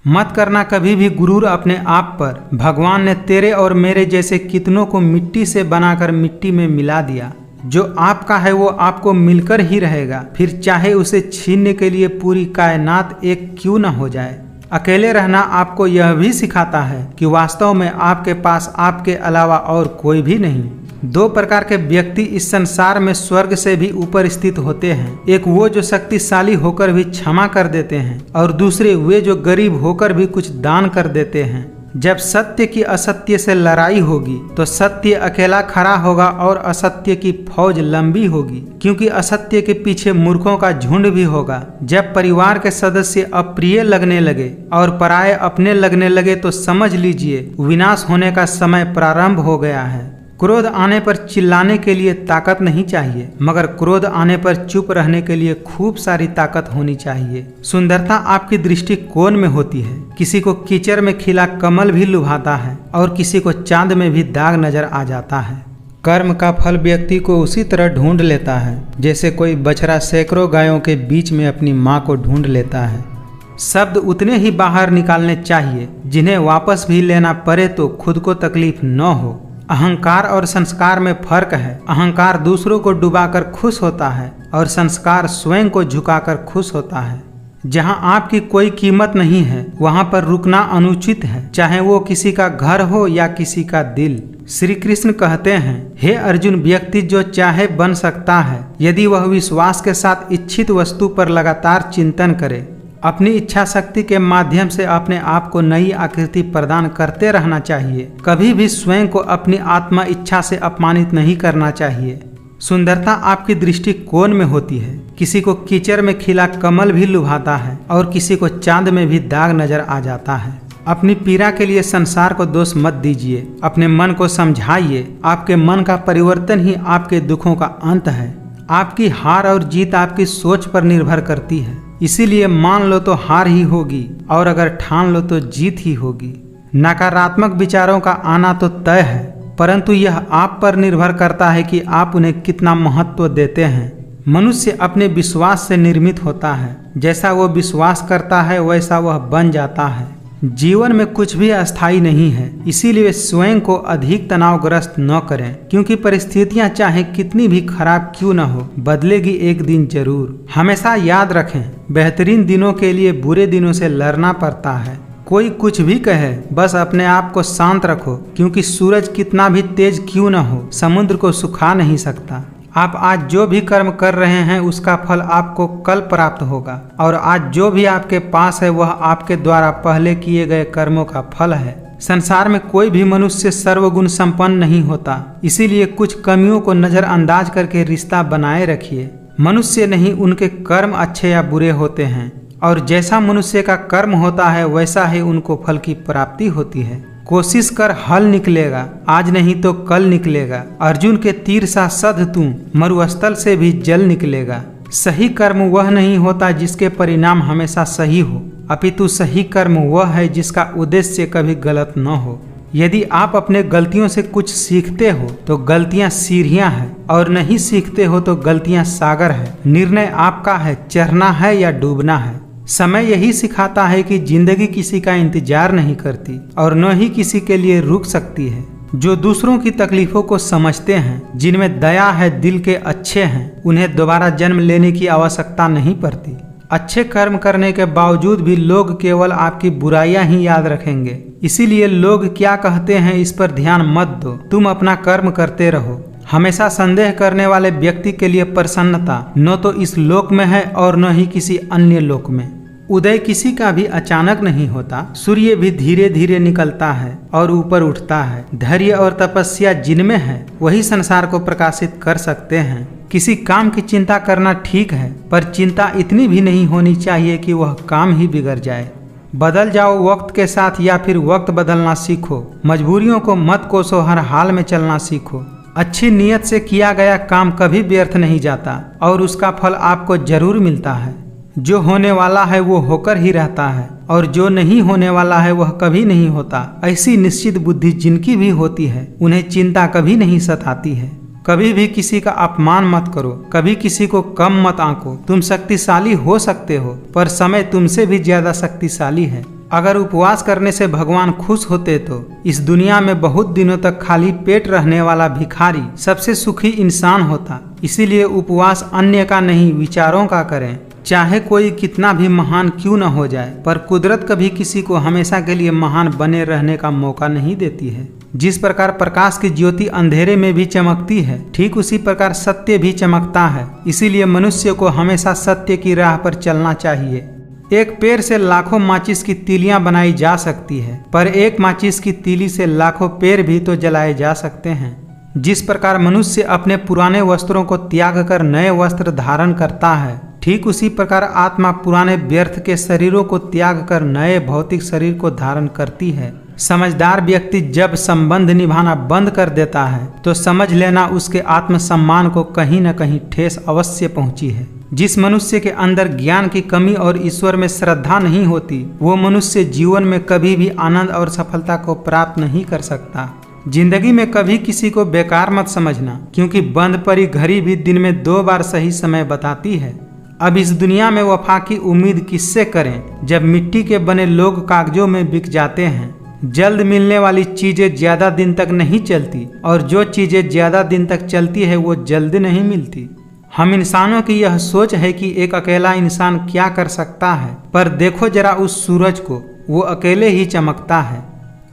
मत करना कभी भी गुरूर अपने आप पर। भगवान ने तेरे और मेरे जैसे कितनों को मिट्टी से बनाकर मिट्टी में मिला दिया। जो आपका है वो आपको मिलकर ही रहेगा, फिर चाहे उसे छीनने के लिए पूरी कायनात एक क्यों न हो जाए। अकेले रहना आपको यह भी सिखाता है कि वास्तव में आपके पास आपके अलावा और कोई भी नहीं। दो प्रकार के व्यक्ति इस संसार में स्वर्ग से भी ऊपर स्थित होते हैं। एक वो जो शक्तिशाली होकर भी क्षमा कर देते हैं, और दूसरे वे जो गरीब होकर भी कुछ दान कर देते हैं। जब सत्य की असत्य से लड़ाई होगी तो सत्य अकेला खड़ा होगा और असत्य की फौज लंबी होगी, क्योंकि असत्य के पीछे मूर्खों का झुंड भी होगा। जब परिवार के सदस्य अप्रिय लगने लगे और पराये अपने लगने लगे तो समझ लीजिए विनाश होने का समय प्रारंभ हो गया है। क्रोध आने पर चिल्लाने के लिए ताकत नहीं चाहिए, मगर क्रोध आने पर चुप रहने के लिए खूब सारी ताकत होनी चाहिए। सुंदरता आपकी दृष्टिकोण में होती है। किसी को कीचड़ में खिला कमल भी लुभाता है और किसी को चांद में भी दाग नजर आ जाता है। कर्म का फल व्यक्ति को उसी तरह ढूंढ लेता है जैसे कोई बछड़ा सैकड़ों गायों के बीच में अपनी माँ को ढूंढ लेता है। शब्द उतने ही बाहर निकालने चाहिए जिन्हें वापस भी लेना पड़े तो खुद को तकलीफ न हो। अहंकार और संस्कार में फर्क है। अहंकार दूसरों को डुबाकर खुश होता है और संस्कार स्वयं को झुकाकर खुश होता है। जहाँ आपकी कोई कीमत नहीं है वहाँ पर रुकना अनुचित है, चाहे वो किसी का घर हो या किसी का दिल। श्री कृष्ण कहते हैं, हे अर्जुन, व्यक्ति जो चाहे बन सकता है यदि वह विश्वास के साथ इच्छित वस्तु पर लगातार चिंतन करे। अपनी इच्छा शक्ति के माध्यम से अपने आप को नई आकृति प्रदान करते रहना चाहिए। कभी भी स्वयं को अपनी आत्मा इच्छा से अपमानित नहीं करना चाहिए। सुंदरता आपकी दृष्टिकोण में होती है। किसी को कीचड़ में खिला कमल भी लुभाता है और किसी को चांद में भी दाग नजर आ जाता है। अपनी पीड़ा के लिए संसार को दोष मत दीजिए, अपने मन को समझाइए। आपके मन का परिवर्तन ही आपके दुखों का अंत है। आपकी हार और जीत आपकी सोच पर निर्भर करती है, इसीलिए मान लो तो हार ही होगी और अगर ठान लो तो जीत ही होगी। नकारात्मक विचारों का आना तो तय है, परंतु यह आप पर निर्भर करता है कि आप उन्हें कितना महत्व देते हैं। मनुष्य अपने विश्वास से निर्मित होता है। जैसा वो विश्वास करता है वैसा वह बन जाता है। जीवन में कुछ भी अस्थायी नहीं है, इसीलिए स्वयं को अधिक तनावग्रस्त न करें, क्योंकि परिस्थितियां चाहे कितनी भी खराब क्यों न हो बदलेगी एक दिन जरूर। हमेशा याद रखें, बेहतरीन दिनों के लिए बुरे दिनों से लड़ना पड़ता है। कोई कुछ भी कहे, बस अपने आप को शांत रखो, क्योंकि सूरज कितना भी तेज क्यों न हो समुद्र को सुखा नहीं सकता। आप आज जो भी कर्म कर रहे हैं उसका फल आपको कल प्राप्त होगा, और आज जो भी आपके पास है वह आपके द्वारा पहले किए गए कर्मों का फल है। संसार में कोई भी मनुष्य सर्वगुण संपन्न नहीं होता, इसीलिए कुछ कमियों को नजरअंदाज करके रिश्ता बनाए रखिए। मनुष्य नहीं, उनके कर्म अच्छे या बुरे होते हैं, और जैसा मनुष्य का कर्म होता है वैसा ही उनको फल की प्राप्ति होती है। कोशिश कर, हल निकलेगा, आज नहीं तो कल निकलेगा। अर्जुन के तीर सा सध तू, मरुस्थल से भी जल निकलेगा। सही कर्म वह नहीं होता जिसके परिणाम हमेशा सही हो, अपितु सही कर्म वह है जिसका उद्देश्य कभी गलत न हो। यदि आप अपने गलतियों से कुछ सीखते हो तो गलतियां सीढ़ियां हैं, और नहीं सीखते हो तो गलतियां सागर है। निर्णय आपका है, चढ़ना है या डूबना है। समय यही सिखाता है कि जिंदगी किसी का इंतजार नहीं करती और न ही किसी के लिए रुक सकती है। जो दूसरों की तकलीफों को समझते हैं, जिनमें दया है, दिल के अच्छे हैं, उन्हें दोबारा जन्म लेने की आवश्यकता नहीं पड़ती। अच्छे कर्म करने के बावजूद भी लोग केवल आपकी बुराइयां ही याद रखेंगे, इसीलिए लोग क्या कहते हैं इस पर ध्यान मत दो। तुम अपना कर्म करते रहो। हमेशा संदेह करने वाले व्यक्ति के लिए प्रसन्नता न तो इस लोक में है और न ही किसी अन्य लोक में। उदय किसी का भी अचानक नहीं होता, सूर्य भी धीरे धीरे निकलता है और ऊपर उठता है। धैर्य और तपस्या जिनमें है वही संसार को प्रकाशित कर सकते हैं। किसी काम की चिंता करना ठीक है, पर चिंता इतनी भी नहीं होनी चाहिए कि वह काम ही बिगड़ जाए। बदल जाओ वक्त के साथ या फिर वक्त बदलना सीखो। मजबूरियों को मत कोसो, हर हाल में चलना सीखो। अच्छी नीयत से किया गया काम कभी व्यर्थ नहीं जाता और उसका फल आपको जरूर मिलता है। जो होने वाला है वो होकर ही रहता है, और जो नहीं होने वाला है वह कभी नहीं होता। ऐसी निश्चित बुद्धि जिनकी भी होती है उन्हें चिंता कभी नहीं सताती है। कभी भी किसी का अपमान मत करो, कभी किसी को कम मत आंको। तुम शक्तिशाली हो सकते हो, पर समय तुमसे भी ज्यादा शक्तिशाली है। अगर उपवास करने से भगवान खुश होते तो इस दुनिया में बहुत दिनों तक खाली पेट रहने वाला भिखारी सबसे सुखी इंसान होता। इसीलिए उपवास अन्य का नहीं, विचारों का करें। चाहे कोई कितना भी महान क्यों न हो जाए, पर कुदरत कभी किसी को हमेशा के लिए महान बने रहने का मौका नहीं देती है। जिस प्रकार प्रकाश की ज्योति अंधेरे में भी चमकती है, ठीक उसी प्रकार सत्य भी चमकता है। इसीलिए मनुष्य को हमेशा सत्य की राह पर चलना चाहिए। एक पेड़ से लाखों माचिस की तीलियां बनाई जा सकती है, पर एक माचिस की तीली से लाखों पेड़ भी तो जलाए जा सकते हैं। जिस प्रकार मनुष्य अपने पुराने वस्त्रों को त्याग कर नए वस्त्र धारण करता है, ठीक उसी प्रकार आत्मा पुराने व्यर्थ के शरीरों को त्याग कर नए भौतिक शरीर को धारण करती है। समझदार व्यक्ति जब संबंध निभाना बंद कर देता है तो समझ लेना उसके आत्मसम्मान को कहीं न कहीं ठेस अवश्य पहुंची है। जिस मनुष्य के अंदर ज्ञान की कमी और ईश्वर में श्रद्धा नहीं होती, वो मनुष्य जीवन में कभी भी आनंद और सफलता को प्राप्त नहीं कर सकता। जिंदगी में कभी किसी को बेकार मत समझना, क्योंकि बंद पड़ी घड़ी भी दिन में 2 बार सही समय बताती है। अब इस दुनिया में वफा की उम्मीद किससे करें, जब मिट्टी के बने लोग कागजों में बिक जाते हैं। जल्द मिलने वाली चीजें ज्यादा दिन तक नहीं चलती, और जो चीजें ज्यादा दिन तक चलती है वो जल्द नहीं मिलती। हम इंसानों की यह सोच है कि एक अकेला इंसान क्या कर सकता है, पर देखो जरा उस सूरज को, वो अकेले ही चमकता है।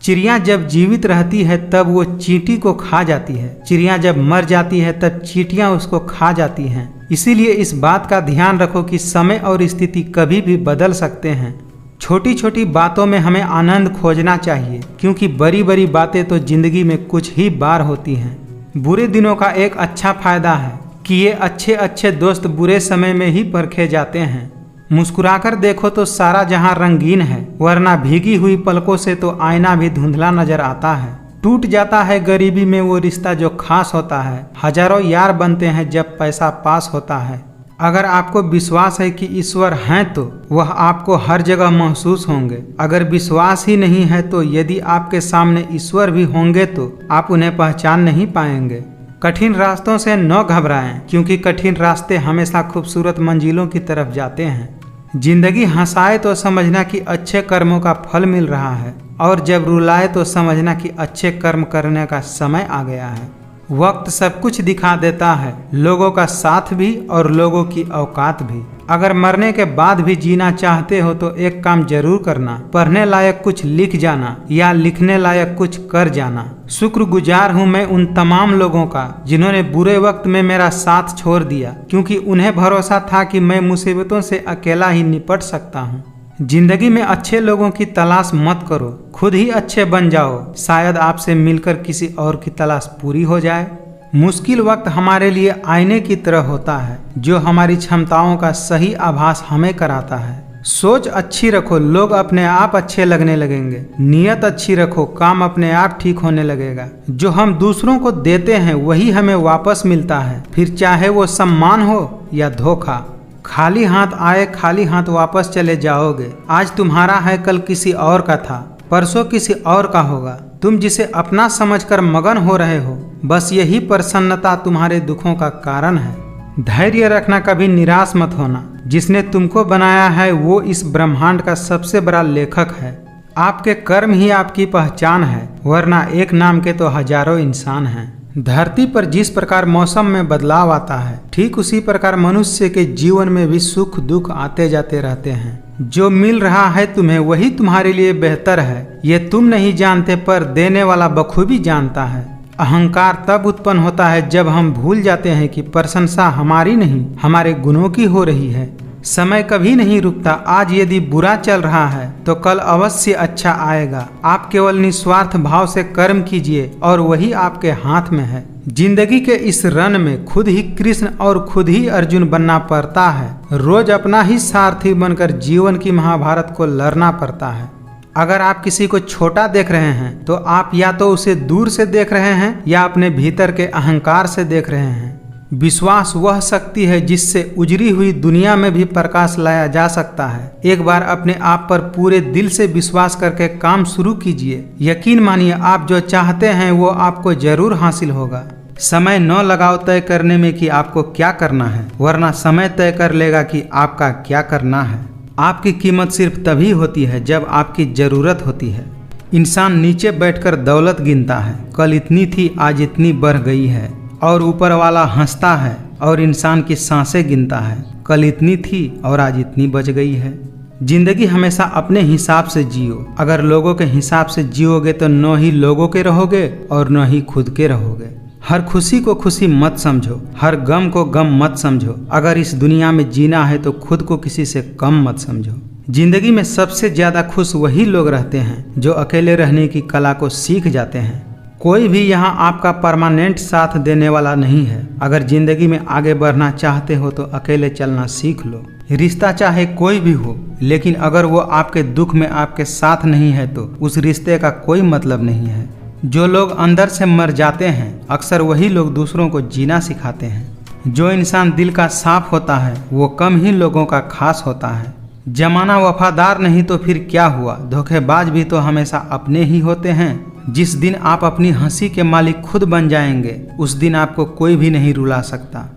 चिड़िया जब जीवित रहती है तब वो चींटी को खा जाती है, चिड़िया जब मर जाती है तब चींटियां उसको खा जाती हैं। इसीलिए इस बात का ध्यान रखो कि समय और स्थिति कभी भी बदल सकते हैं। छोटी छोटी बातों में हमें आनंद खोजना चाहिए, क्योंकि बड़ी बड़ी बातें तो जिंदगी में कुछ ही बार होती हैं। बुरे दिनों का एक अच्छा फायदा है कि ये अच्छे अच्छे दोस्त बुरे समय में ही परखे जाते हैं। मुस्कुराकर देखो तो सारा जहां रंगीन है, वरना भीगी हुई पलकों से तो आईना भी धुंधला नजर आता है। टूट जाता है गरीबी में वो रिश्ता जो खास होता है, हजारों यार बनते हैं जब पैसा पास होता है। अगर आपको विश्वास है कि ईश्वर हैं तो वह आपको हर जगह महसूस होंगे। अगर विश्वास ही नहीं है तो यदि आपके सामने ईश्वर भी होंगे तो आप उन्हें पहचान नहीं पाएंगे। कठिन रास्तों से न घबराएं, क्योंकि कठिन रास्ते हमेशा खूबसूरत मंजिलों की तरफ जाते हैं। जिंदगी हंसाए तो समझना कि अच्छे कर्मों का फल मिल रहा है, और जब रुलाए तो समझना कि अच्छे कर्म करने का समय आ गया है। वक्त सब कुछ दिखा देता है, लोगों का साथ भी और लोगों की औकात भी। अगर मरने के बाद भी जीना चाहते हो तो एक काम जरूर करना, पढ़ने लायक कुछ लिख जाना या लिखने लायक कुछ कर जाना। शुक्रगुजार हूँ मैं उन तमाम लोगों का जिन्होंने बुरे वक्त में मेरा साथ छोड़ दिया, क्योंकि उन्हें भरोसा था कि मैं मुसीबतों से अकेला ही निपट सकता हूँ। जिंदगी में अच्छे लोगों की तलाश मत करो, खुद ही अच्छे बन जाओ। शायद आपसे मिलकर किसी और की तलाश पूरी हो जाए। मुश्किल वक्त हमारे लिए आईने की तरह होता है, जो हमारी क्षमताओं का सही आभास हमें कराता है। सोच अच्छी रखो, लोग अपने आप अच्छे लगने लगेंगे। नियत अच्छी रखो, काम अपने आप ठीक होने लगेगा। जो हम दूसरों को देते हैं वही हमें वापस मिलता है, फिर चाहे वो सम्मान हो या धोखा। खाली हाथ आए खाली हाथ वापस चले जाओगे। आज तुम्हारा है, कल किसी और का था, परसों किसी और का होगा। तुम जिसे अपना समझकर मगन हो रहे हो, बस यही प्रसन्नता तुम्हारे दुखों का कारण है। धैर्य रखना, कभी निराश मत होना। जिसने तुमको बनाया है वो इस ब्रह्मांड का सबसे बड़ा लेखक है। आपके कर्म ही आपकी पहचान है, वरना एक नाम के तो हजारों इंसान हैं। धरती पर जिस प्रकार मौसम में बदलाव आता है, ठीक उसी प्रकार मनुष्य के जीवन में भी सुख दुख आते जाते रहते हैं। जो मिल रहा है तुम्हें वही तुम्हारे लिए बेहतर है, ये तुम नहीं जानते, पर देने वाला बखूबी जानता है। अहंकार तब उत्पन्न होता है जब हम भूल जाते हैं कि प्रशंसा हमारी नहीं, हमारे गुणों की हो रही है। समय कभी नहीं रुकता। आज यदि बुरा चल रहा है तो कल अवश्य अच्छा आएगा। आप केवल निस्वार्थ भाव से कर्म कीजिए और वही आपके हाथ में है। जिंदगी के इस रन में खुद ही कृष्ण और खुद ही अर्जुन बनना पड़ता है। रोज अपना ही सारथी बनकर जीवन की महाभारत को लड़ना पड़ता है। अगर आप किसी को छोटा देख रहे हैं तो आप या तो उसे दूर से देख रहे हैं या अपने भीतर के अहंकार से देख रहे हैं। विश्वास वह शक्ति है जिससे उजड़ी हुई दुनिया में भी प्रकाश लाया जा सकता है। एक बार अपने आप पर पूरे दिल से विश्वास करके काम शुरू कीजिए। यकीन मानिए, आप जो चाहते हैं वो आपको जरूर हासिल होगा। समय न लगाओ तय करने में कि आपको क्या करना है, वरना समय तय कर लेगा कि आपका क्या करना है। आपकी कीमत सिर्फ तभी होती है जब आपकी ज़रूरत होती है। इंसान नीचे बैठकर दौलत गिनता है, कल इतनी थी आज इतनी बढ़ गई है, और ऊपर वाला हंसता है और इंसान की सांसें गिनता है, कल इतनी थी और आज इतनी बच गई है। जिंदगी हमेशा अपने हिसाब से जियो। अगर लोगों के हिसाब से जियोगे तो न ही लोगों के रहोगे और न ही खुद के रहोगे। हर खुशी को खुशी मत समझो, हर गम को गम मत समझो। अगर इस दुनिया में जीना है तो खुद को किसी से कम मत समझो। जिंदगी में सबसे ज़्यादा खुश वही लोग रहते हैं जो अकेले रहने की कला को सीख जाते हैं। कोई भी यहाँ आपका परमानेंट साथ देने वाला नहीं है। अगर जिंदगी में आगे बढ़ना चाहते हो तो अकेले चलना सीख लो। रिश्ता चाहे कोई भी हो, लेकिन अगर वो आपके दुख में आपके साथ नहीं है तो उस रिश्ते का कोई मतलब नहीं है। जो लोग अंदर से मर जाते हैं अक्सर वही लोग दूसरों को जीना सिखाते हैं। जो इंसान दिल का साफ होता है वो कम ही लोगों का खास होता है। जमाना वफादार नहीं तो फिर क्या हुआ, धोखेबाज भी तो हमेशा अपने ही होते हैं। जिस दिन आप अपनी हंसी के मालिक खुद बन जाएंगे उस दिन आपको कोई भी नहीं रुला सकता।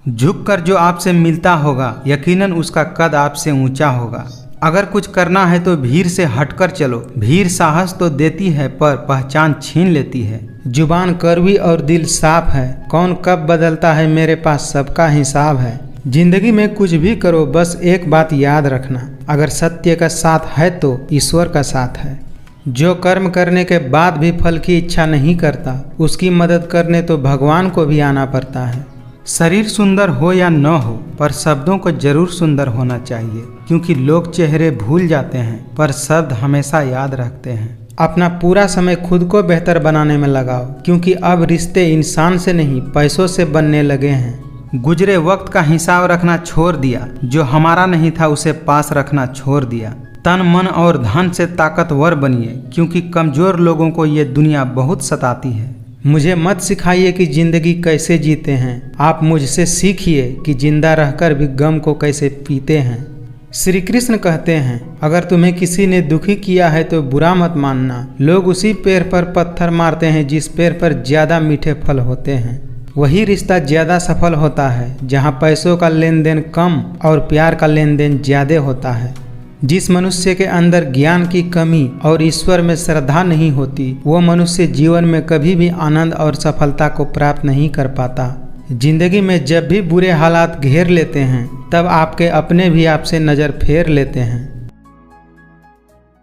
झुककर जो आपसे मिलता होगा यकीनन उसका कद आपसे ऊंचा होगा। अगर कुछ करना है तो भीड़ से हटकर चलो। भीड़ साहस तो देती है पर पहचान छीन लेती है। जुबान कड़वी और दिल साफ है, कौन कब बदलता है मेरे पास सबका हिसाब है। जिंदगी में कुछ भी करो बस एक बात याद रखना, अगर सत्य का साथ है तो ईश्वर का साथ है। जो कर्म करने के बाद भी फल की इच्छा नहीं करता उसकी मदद करने तो भगवान को भी आना पड़ता है। शरीर सुंदर हो या न हो पर शब्दों को जरूर सुंदर होना चाहिए, क्योंकि लोग चेहरे भूल जाते हैं पर शब्द हमेशा याद रखते हैं। अपना पूरा समय खुद को बेहतर बनाने में लगाओ, क्योंकि अब रिश्ते इंसान से नहीं पैसों से बनने लगे हैं। गुजरे वक्त का हिसाब रखना छोड़ दिया, जो हमारा नहीं था उसे पास रखना छोड़ दिया। तन मन और धन से ताकतवर बनिए, क्योंकि कमज़ोर लोगों को ये दुनिया बहुत सताती है। मुझे मत सिखाइए कि ज़िंदगी कैसे जीते हैं, आप मुझसे सीखिए कि जिंदा रहकर भी गम को कैसे पीते हैं। श्री कृष्ण कहते हैं, अगर तुम्हें किसी ने दुखी किया है तो बुरा मत मानना। लोग उसी पेड़ पर पत्थर मारते हैं जिस पेड़ पर ज़्यादा मीठे फल होते हैं। वही रिश्ता ज़्यादा सफल होता है जहाँ पैसों का लेन देन कम और प्यार का लेन देन ज़्यादा होता है। जिस मनुष्य के अंदर ज्ञान की कमी और ईश्वर में श्रद्धा नहीं होती वो मनुष्य जीवन में कभी भी आनंद और सफलता को प्राप्त नहीं कर पाता। जिंदगी में जब भी बुरे हालात घेर लेते हैं तब आपके अपने भी आपसे नज़र फेर लेते हैं।